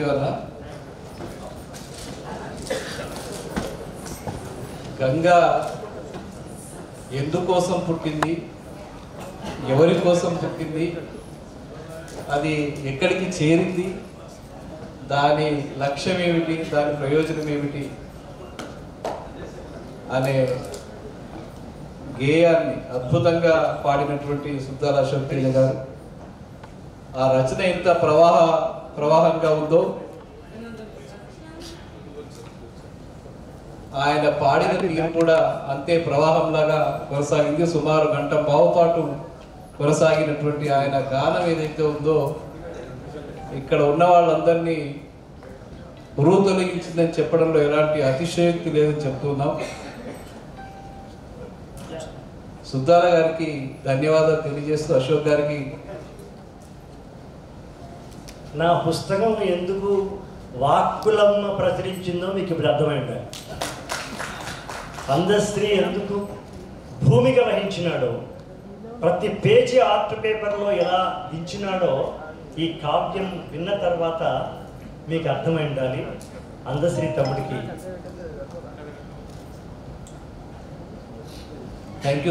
Thank you అన్న. గంగా ఎందుకోసం పుట్టింది, ఎవరి కోసం పుట్టింది, అది ఎక్కడికి చేరింది, దాని లక్ష్యం ఏమిటి, దాని ప్రయోజనం ఏమిటి అనే గేయాన్ని అద్భుతంగా పాడినటువంటి సుద్దాల అశోక్ తేజ గారు. ఆ రచన ఎంత ప్రవాహంగా ఉందో ఆయన పాడిన తీరు కూడా అంతే ప్రవాహంలాగా కొనసాగింది. సుమారు 1.5 గంట పాటు కొనసాగినటువంటి ఆయన గానం ఏదైతే ఉందో ఇక్కడ ఉన్న వాళ్ళందరినీ తొలగించిందని చెప్పడంలో ఎలాంటి అతిశయోక్తి లేదని చెప్తున్నాం. సుద్దాల గారికి ధన్యవాదాలు తెలియజేస్తూ అశోక్ గారికి నా పుస్తకం ఎందుకు వాక్కులమ్మ ప్రచురించిందో మీకు ఇప్పుడు అర్థమైంది. అందశ్రీ ఎందుకు భూమిక వహించినాడో, ప్రతి పేజీ ఆర్ట్ పేపర్లో ఎలా దించినాడో ఈ కావ్యం విన్న తర్వాత మీకు అర్థమై ఉండాలి. అందశ్రీ తమ్ముడికి థ్యాంక్ యూ.